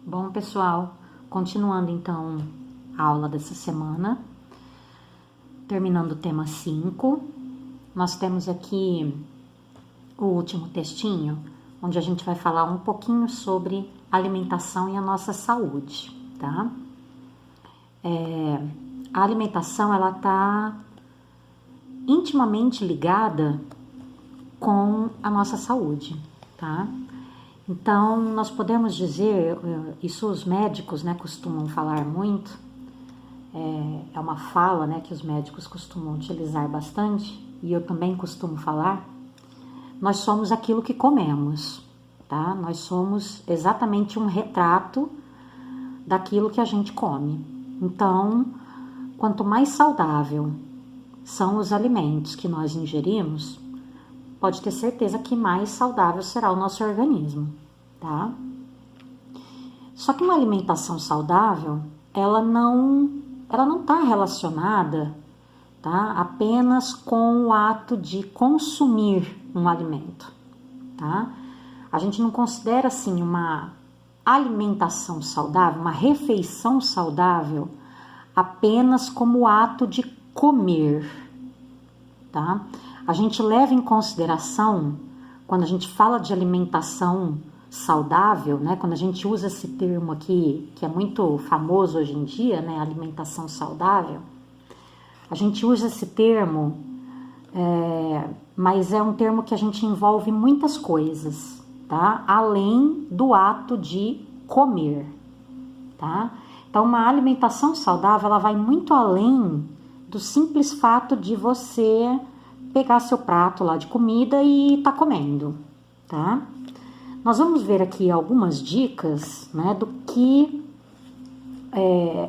Bom, pessoal, continuando então a aula dessa semana, terminando o tema 5, nós temos aqui o último textinho, onde a gente vai falar um pouquinho sobre alimentação e a nossa saúde, tá? A alimentação, ela tá intimamente ligada com a nossa saúde, tá? Então, nós podemos dizer, isso os médicos, né, costumam falar muito, é uma fala, né, que os médicos costumam utilizar bastante, e eu também costumo falar, nós somos aquilo que comemos, tá? Nós somos exatamente um retrato daquilo que a gente come. Então, quanto mais saudável são os alimentos que nós ingerimos, pode ter certeza que mais saudável será o nosso organismo, tá? Só que uma alimentação saudável, ela não está relacionada, tá, apenas com o ato de consumir um alimento, tá? A gente não considera assim uma alimentação saudável, uma refeição saudável, apenas como o ato de comer, tá? A gente leva em consideração, quando a gente fala de alimentação saudável, né, quando a gente usa esse termo aqui, que é muito famoso hoje em dia, né, alimentação saudável, a gente usa esse termo, mas é um termo que a gente envolve muitas coisas, tá? Além do ato de comer, tá? Então, uma alimentação saudável, ela vai muito além do simples fato de você pegar seu prato lá de comida e tá comendo, tá? Nós vamos ver aqui algumas dicas, né, do que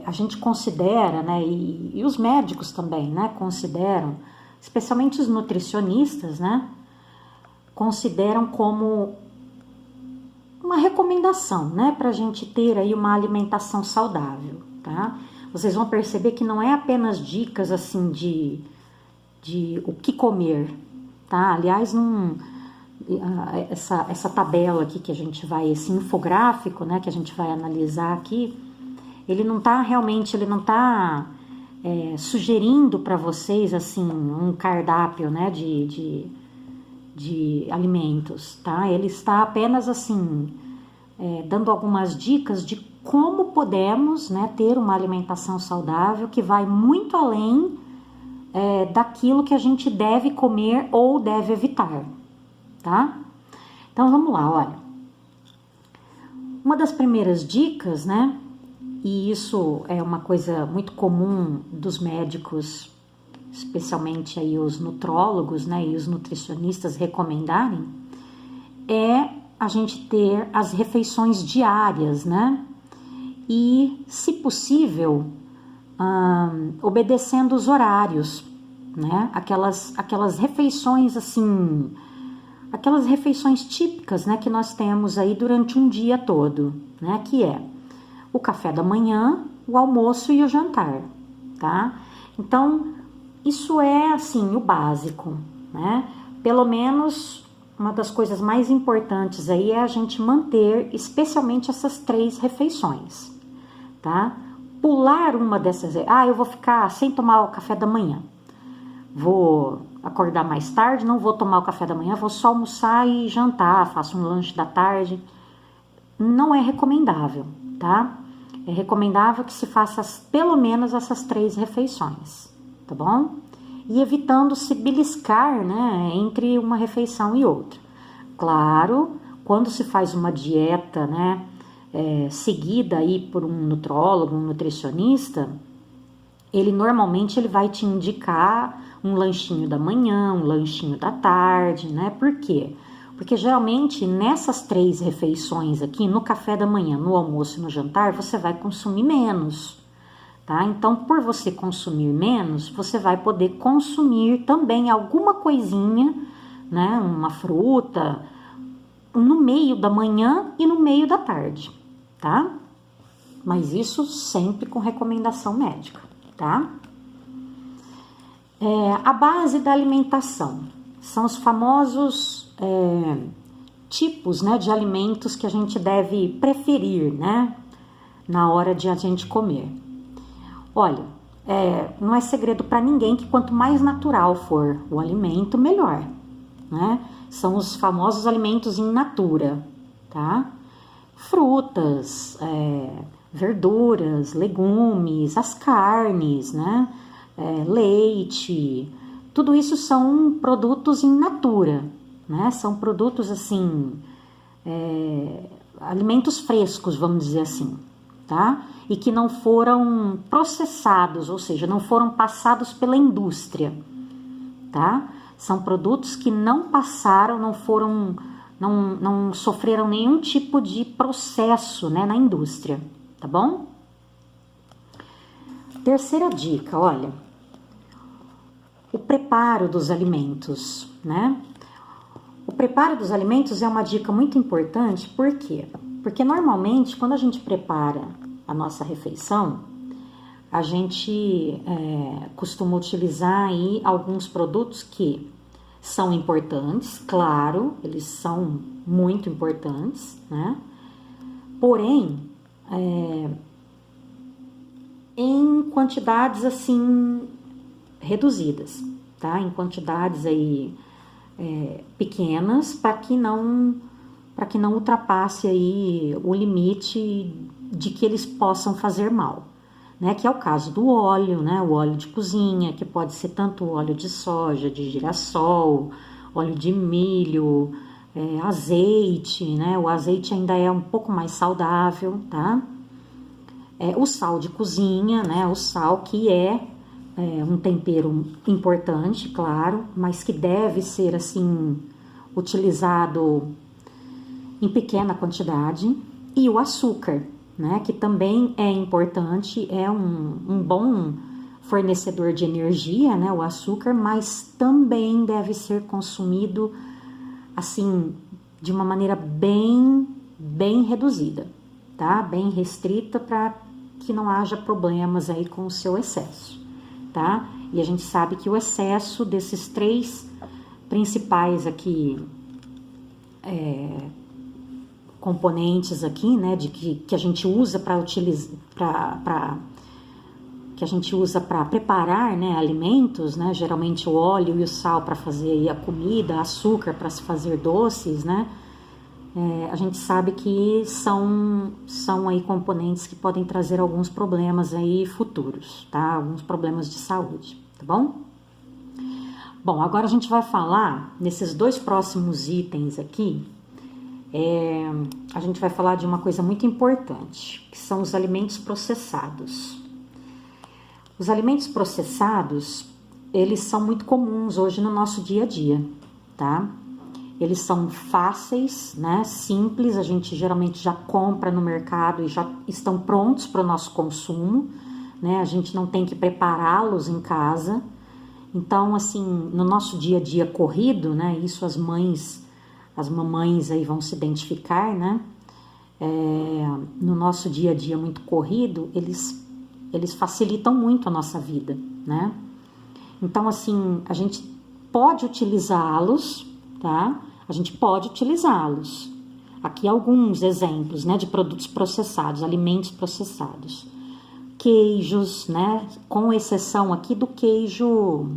a gente considera, né, e os médicos também, né, consideram, especialmente os nutricionistas, né, consideram como uma recomendação, né, pra gente ter aí uma alimentação saudável, tá? Vocês vão perceber que não é apenas dicas, assim, de o que comer, tá? Aliás, essa tabela aqui que a gente vai, esse infográfico, né, que a gente vai analisar aqui, ele não tá sugerindo para vocês, assim, um cardápio, né, de alimentos, tá? Ele está apenas, assim, dando algumas dicas de como podemos, né, ter uma alimentação saudável que vai muito além daquilo que a gente deve comer ou deve evitar, tá? Então, vamos lá, olha. Uma das primeiras dicas, né, e isso é uma coisa muito comum dos médicos, especialmente aí os nutrólogos, né, e os nutricionistas recomendarem, é a gente ter as refeições diárias, né, e, se possível, obedecendo os horários, né? Aquelas refeições assim, aquelas refeições típicas, né, que nós temos aí durante um dia todo, né? Que é o café da manhã, o almoço e o jantar, tá? Então, isso é assim o básico, né? Pelo menos uma das coisas mais importantes aí é a gente manter, especialmente essas 3 refeições, tá? Pular uma dessas, eu vou ficar sem tomar o café da manhã, vou acordar mais tarde, não vou tomar o café da manhã, vou só almoçar e jantar, faço um lanche da tarde, não é recomendável, tá? É recomendável que se faça pelo menos essas 3 refeições, tá bom? E evitando se beliscar, né, entre uma refeição e outra. Claro, quando se faz uma dieta, né, seguida aí por um nutrólogo, um nutricionista, ele normalmente vai te indicar um lanchinho da manhã, um lanchinho da tarde, né? Por quê? Porque geralmente nessas 3 refeições aqui, no café da manhã, no almoço e no jantar, você vai consumir menos, tá? Então, por você consumir menos, você vai poder consumir também alguma coisinha, né? Uma fruta, no meio da manhã e no meio da tarde, tá? Mas isso sempre com recomendação médica, tá? A base da alimentação são os famosos tipos, né, de alimentos que a gente deve preferir, né? na hora de a gente comer. Olha, não é segredo para ninguém que quanto mais natural for o alimento, melhor, né? São os famosos alimentos in natura, tá? Frutas, verduras, legumes, as carnes, né? Leite, tudo isso são produtos in natura, né? São produtos assim, alimentos frescos, vamos dizer assim, tá? E que não foram processados, ou seja, não foram passados pela indústria, tá? São produtos que não passaram, não sofreram nenhum tipo de processo, né, na indústria, tá bom? Terceira dica, olha, o preparo dos alimentos, né? O preparo dos alimentos é uma dica muito importante, por quê? Porque normalmente quando a gente prepara a nossa refeição, a gente costuma utilizar aí alguns produtos que são importantes, claro, eles são muito importantes, né? Porém, em quantidades assim reduzidas, tá? Em quantidades aí pequenas, para que não ultrapasse aí o limite de que eles possam fazer mal, né? Que é o caso do óleo, né? O óleo de cozinha, que pode ser tanto óleo de soja, de girassol, óleo de milho, azeite, né? O azeite ainda é um pouco mais saudável, tá? O sal de cozinha, né? O sal que é um tempero importante, claro, mas que deve ser assim utilizado em pequena quantidade, e o açúcar, né, que também é importante, é um bom fornecedor de energia, né, o açúcar, mas também deve ser consumido assim de uma maneira bem reduzida, tá? Bem restrita, para que não haja problemas aí com o seu excesso, tá? E a gente sabe que o excesso desses três principais aqui componentes aqui, né, que a gente usa para utilizar, que a gente usa para preparar, né, alimentos, né, geralmente o óleo e o sal para fazer aí a comida, açúcar para se fazer doces, né, a gente sabe que são aí componentes que podem trazer alguns problemas aí futuros, tá, alguns problemas de saúde, tá bom? Bom, agora a gente vai falar nesses dois próximos itens aqui. A gente vai falar de uma coisa muito importante, que são os alimentos processados. Os alimentos processados, eles são muito comuns hoje no nosso dia a dia, tá? Eles são fáceis, né? Simples, a gente geralmente já compra no mercado e já estão prontos para o nosso consumo, né? A gente não tem que prepará-los em casa. Então, assim, no nosso dia a dia corrido, né? Isso as mamães aí vão se identificar, né? No nosso dia a dia muito corrido, eles facilitam muito a nossa vida, né? Então, assim, a gente pode utilizá-los, tá? A gente pode utilizá-los. Aqui alguns exemplos, né, de produtos processados, alimentos processados. Queijos, né? Com exceção aqui do queijo,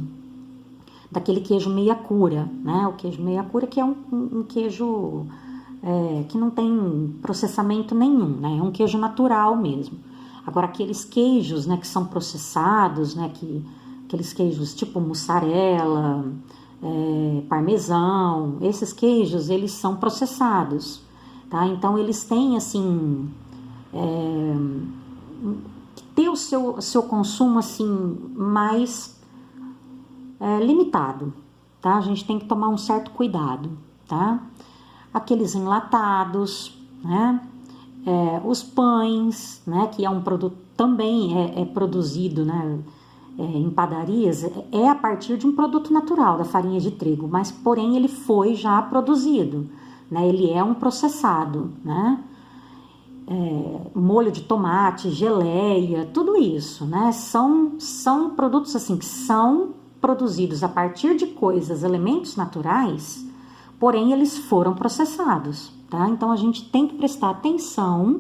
daquele queijo meia cura, né? O queijo meia cura, que é um queijo que não tem processamento nenhum, né? É um queijo natural mesmo. Agora, aqueles queijos, né, que são processados, né, aqueles queijos tipo mussarela, parmesão, esses queijos, eles são processados, tá? Então, eles têm, assim, que ter o seu consumo, assim, mais limitado, tá? A gente tem que tomar um certo cuidado, tá? Aqueles enlatados, né? Os pães, né? Que é um produto também produzido, né? Em padarias, a partir de um produto natural da farinha de trigo, mas porém ele foi já produzido, né? Ele é um processado, né? Molho de tomate, geleia, tudo isso, né? São produtos assim que são produzidos a partir de coisas, elementos naturais, porém eles foram processados, tá? Então a gente tem que prestar atenção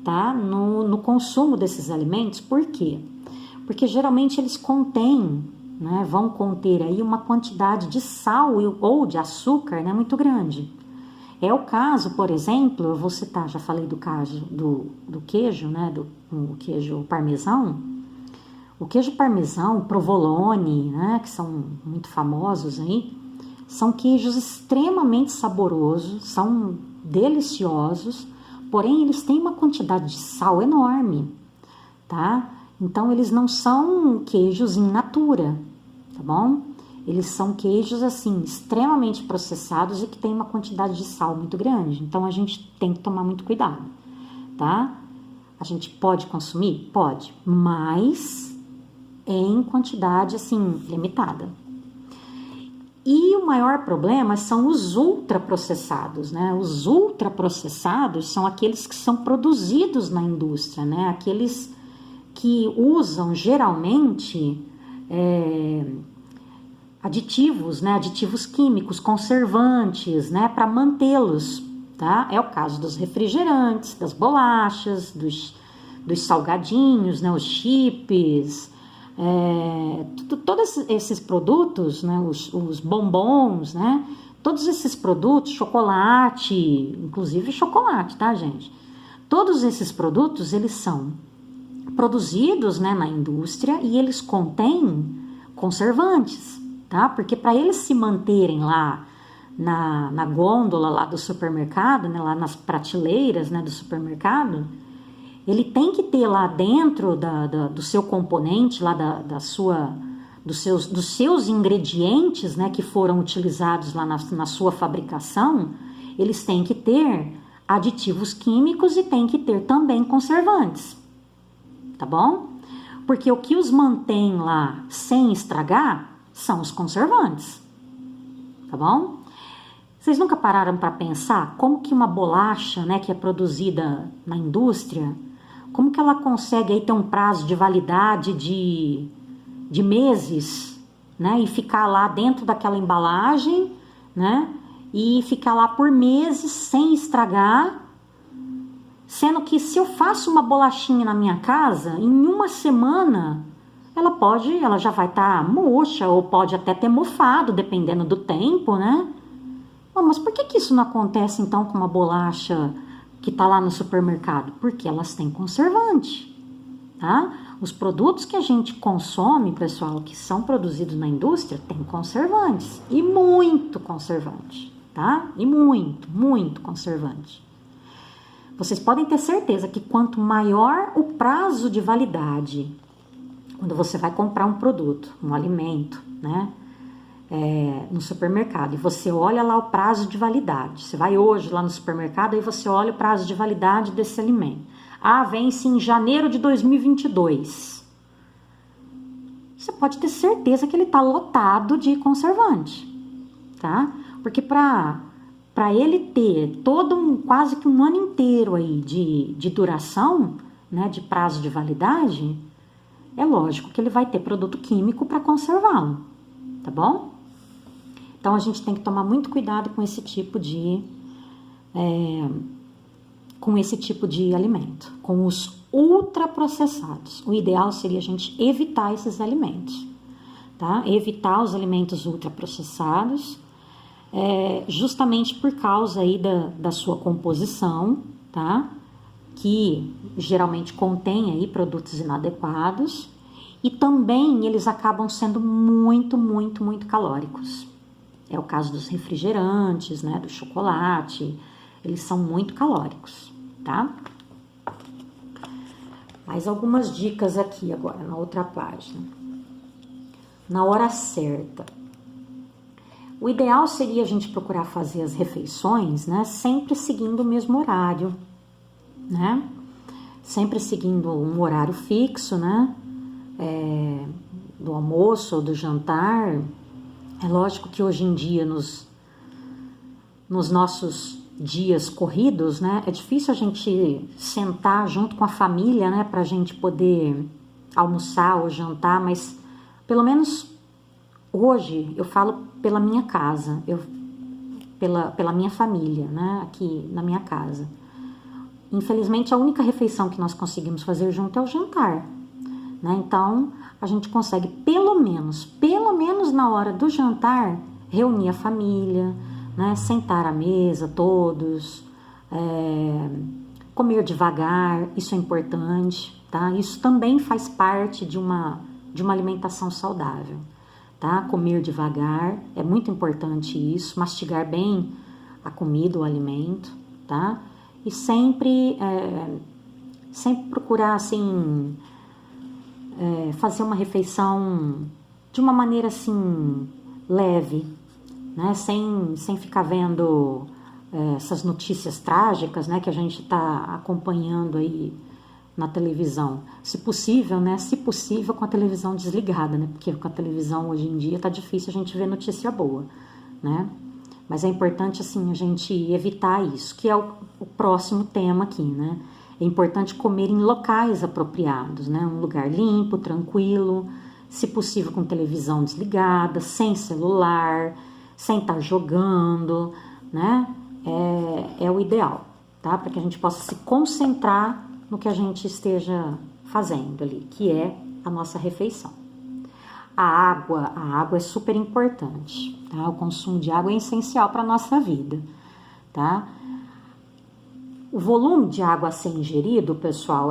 tá? No consumo desses alimentos. Por quê? Porque geralmente eles contêm, né, vão conter aí uma quantidade de sal ou de açúcar, né, muito grande. É o caso, por exemplo, eu vou citar, já falei do caso do queijo, né, do queijo parmesão. O queijo parmesão, provolone, né, que são muito famosos aí, são queijos extremamente saborosos, são deliciosos, porém eles têm uma quantidade de sal enorme, tá? Então eles não são queijos in natura, tá bom? Eles são queijos assim extremamente processados e que tem uma quantidade de sal muito grande. Então a gente tem que tomar muito cuidado, tá? A gente pode consumir? Pode, mas em quantidade assim limitada. E o maior problema são os ultraprocessados, né? Os ultraprocessados são aqueles que são produzidos na indústria, né? Aqueles que usam geralmente aditivos, né? Aditivos químicos, conservantes, né? Para mantê-los, tá? É o caso dos refrigerantes, das bolachas, dos salgadinhos, né? Os chips, todos esses produtos, né? Os bombons, né? Todos esses produtos, chocolate, inclusive chocolate, tá, gente? Todos esses produtos, eles são produzidos, né, na indústria e eles contêm conservantes, tá? Porque para eles se manterem lá na gôndola lá do supermercado, né, lá nas prateleiras, né, do supermercado, ele tem que ter lá dentro do seu componente, lá dos seus ingredientes, né, que foram utilizados lá na sua fabricação, eles têm que ter aditivos químicos e tem que ter também conservantes, tá bom? Porque o que os mantém lá sem estragar são os conservantes, tá bom? Vocês nunca pararam para pensar como que uma bolacha, né, que é produzida na indústria, como que ela consegue aí ter um prazo de validade de meses, né, e ficar lá dentro daquela embalagem, né, e ficar lá por meses sem estragar, sendo que se eu faço uma bolachinha na minha casa, em uma semana ela já vai estar murcha ou pode até ter mofado, dependendo do tempo, né? Oh, mas por que isso não acontece então com uma bolacha que está lá no supermercado? Porque elas têm conservante, tá? Os produtos que a gente consome, pessoal, que são produzidos na indústria, têm conservantes e muito conservante, tá? E muito, muito conservante. Vocês podem ter certeza que quanto maior o prazo de validade, quando você vai comprar um produto, um alimento, né, no supermercado, e você olha lá o prazo de validade, você vai hoje lá no supermercado e você olha o prazo de validade desse alimento. Ah, vence em janeiro de 2022. Você pode ter certeza que ele está lotado de conservante, tá? Porque para ele ter quase que um ano inteiro aí de duração, né, de prazo de validade, é lógico que ele vai ter produto químico para conservá-lo, tá bom? Então a gente tem que tomar muito cuidado com esse tipo de alimento, com os ultraprocessados. O ideal seria a gente evitar esses alimentos, tá? Evitar os alimentos ultraprocessados, justamente por causa aí da sua composição, tá? Que geralmente contém aí produtos inadequados e também eles acabam sendo muito, muito, muito calóricos. É o caso dos refrigerantes, né? Do chocolate, eles são muito calóricos, tá? Mais algumas dicas aqui agora na outra página. Na hora certa. O ideal seria a gente procurar fazer as refeições, né, sempre seguindo o mesmo horário, né? Sempre seguindo um horário fixo, né? Do almoço ou do jantar. É lógico que hoje em dia, nos nossos dias corridos, né, é difícil a gente sentar junto com a família, né, pra gente poder almoçar ou jantar, mas pelo menos hoje eu falo pela minha casa, pela minha família, né, aqui na minha casa. infelizmente, a única refeição que nós conseguimos fazer junto é o jantar, né? Então, a gente consegue, pelo menos na hora do jantar, reunir a família, né? Sentar à mesa todos, comer devagar, isso é importante, tá? Isso também faz parte de uma alimentação saudável, tá? Comer devagar, é muito importante isso, mastigar bem a comida, o alimento, tá? E sempre procurar, assim, fazer uma refeição de uma maneira, assim, leve, né? Sem ficar vendo essas notícias trágicas, né? Que a gente está acompanhando aí na televisão. Se possível, né? Se possível, com a televisão desligada, né? Porque com a televisão hoje em dia tá difícil a gente ver notícia boa, né? Mas é importante, assim, a gente evitar isso, que é o próximo tema aqui, né? É importante comer em locais apropriados, né? Um lugar limpo, tranquilo, se possível com televisão desligada, sem celular, sem estar jogando, né? É o ideal, tá? Para que a gente possa se concentrar no que a gente esteja fazendo ali, que é a nossa refeição. A água é super importante, tá? O consumo de água é essencial para a nossa vida, tá? O volume de água a ser ingerido, pessoal,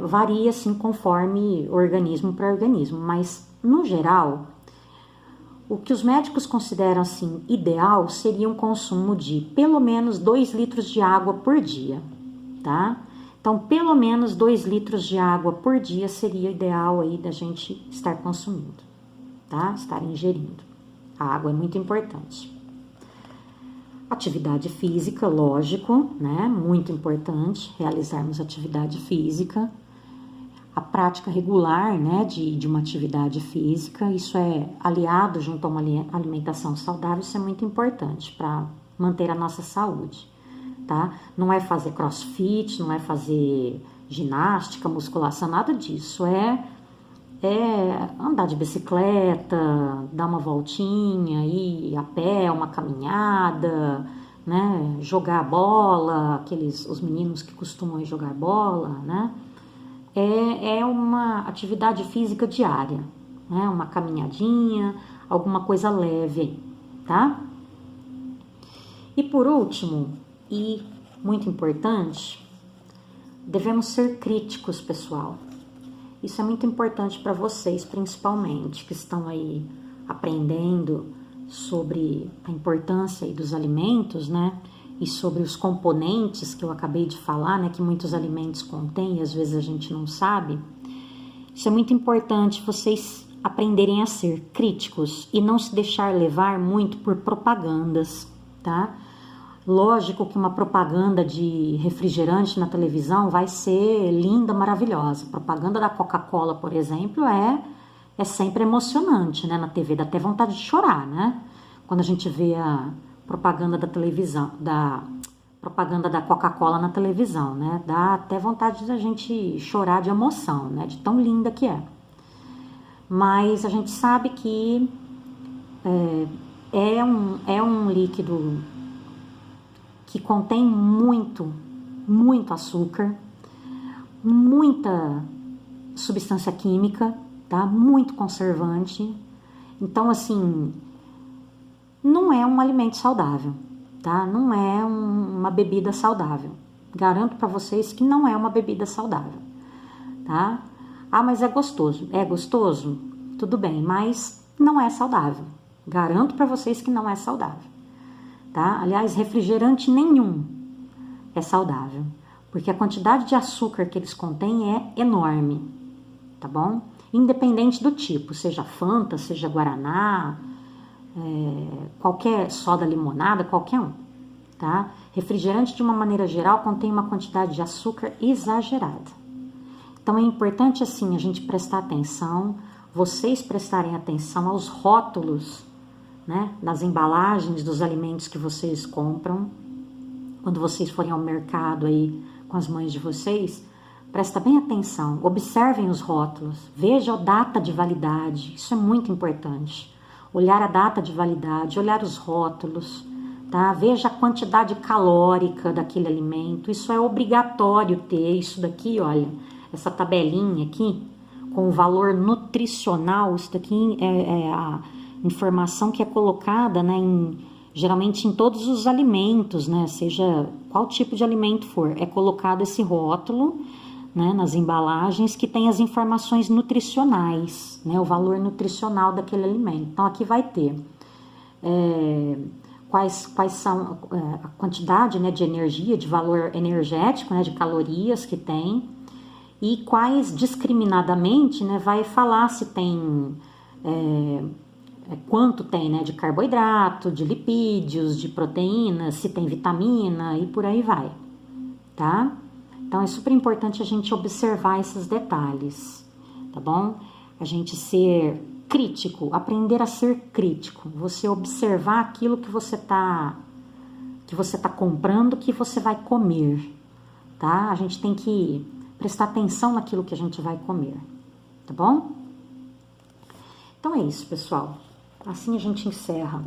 varia assim conforme organismo para organismo, mas no geral, o que os médicos consideram assim ideal seria um consumo de pelo menos 2 litros de água por dia, tá? Então, pelo menos 2 litros de água por dia seria ideal aí da gente estar consumindo, tá? Estar ingerindo. A água é muito importante. Atividade física, lógico, né? Muito importante realizarmos atividade física. A prática regular, né, de uma atividade física, isso é aliado junto a uma alimentação saudável, isso é muito importante para manter a nossa saúde, tá? Não é fazer crossfit, não é fazer ginástica, musculação, nada disso, é andar de bicicleta, dar uma voltinha, ir a pé, uma caminhada, né, jogar bola, os meninos que costumam ir jogar bola, né? É uma atividade física diária, né? Uma caminhadinha, alguma coisa leve, tá? E por último, e muito importante, devemos ser críticos, pessoal. Isso é muito importante para vocês, principalmente, que estão aí aprendendo sobre a importância aí dos alimentos, né? E sobre os componentes que eu acabei de falar, né? Que muitos alimentos contêm e às vezes a gente não sabe. Isso é muito importante vocês aprenderem a ser críticos e não se deixar levar muito por propagandas, tá? Lógico que uma propaganda de refrigerante na televisão vai ser linda, maravilhosa. A propaganda da Coca-Cola, por exemplo, é sempre emocionante, né? Na TV dá até vontade de chorar, né? Quando a gente vê a propaganda da televisão, da propaganda da Coca-Cola na televisão, né? Dá até vontade da gente chorar de emoção, né? De tão linda que é. Mas a gente sabe que é um líquido que contém muito açúcar, muita substância química, tá? Muito conservante. Então, assim, não é um alimento saudável, tá? Não é uma bebida saudável. Garanto para vocês que não é uma bebida saudável, tá? Ah, mas é gostoso. É gostoso? Tudo bem, mas não é saudável. Garanto para vocês que não é saudável, tá? Aliás, refrigerante nenhum é saudável, porque a quantidade de açúcar que eles contêm é enorme, tá bom? Independente do tipo, seja Fanta, seja Guaraná, qualquer soda limonada, qualquer um, tá? Refrigerante, de uma maneira geral, contém uma quantidade de açúcar exagerada. Então, é importante, assim, a gente prestar atenção, vocês prestarem atenção aos rótulos, né, nas embalagens dos alimentos que vocês compram. Quando vocês forem ao mercado aí com as mães de vocês, presta bem atenção, observem os rótulos, veja a data de validade, isso é muito importante. Olhar a data de validade, olhar os rótulos, tá? Veja a quantidade calórica daquele alimento. Isso é obrigatório ter. Isso daqui, olha, essa tabelinha aqui, com o valor nutricional, isso daqui é a informação que é colocada, né, geralmente em todos os alimentos, né, seja qual tipo de alimento for, é colocado esse rótulo, né, nas embalagens que tem as informações nutricionais, né, o valor nutricional daquele alimento. Então, aqui vai ter quais são a quantidade, né, de energia, de valor energético, né, de calorias que tem, e quais discriminadamente, né, vai falar se tem quanto tem, né, de carboidrato, de lipídios, de proteínas, se tem vitamina e por aí vai, tá? Então é super importante a gente observar esses detalhes, tá bom? A gente ser crítico, aprender a ser crítico, você observar aquilo que você tá comprando, que você vai comer, tá? A gente tem que prestar atenção naquilo que a gente vai comer, tá bom? Então é isso, pessoal. Assim a gente encerra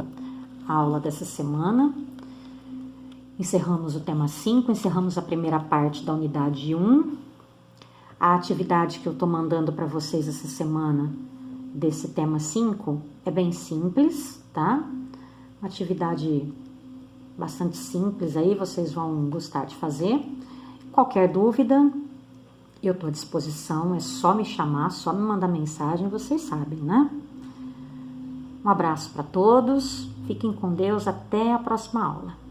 a aula dessa semana. Encerramos o tema 5, encerramos a primeira parte da unidade 1. A atividade que eu tô mandando para vocês essa semana desse tema 5 é bem simples, tá? Uma atividade bastante simples aí, vocês vão gostar de fazer. Qualquer dúvida, eu tô à disposição, é só me chamar, só me mandar mensagem, vocês sabem, né? Um abraço para todos, fiquem com Deus, até a próxima aula.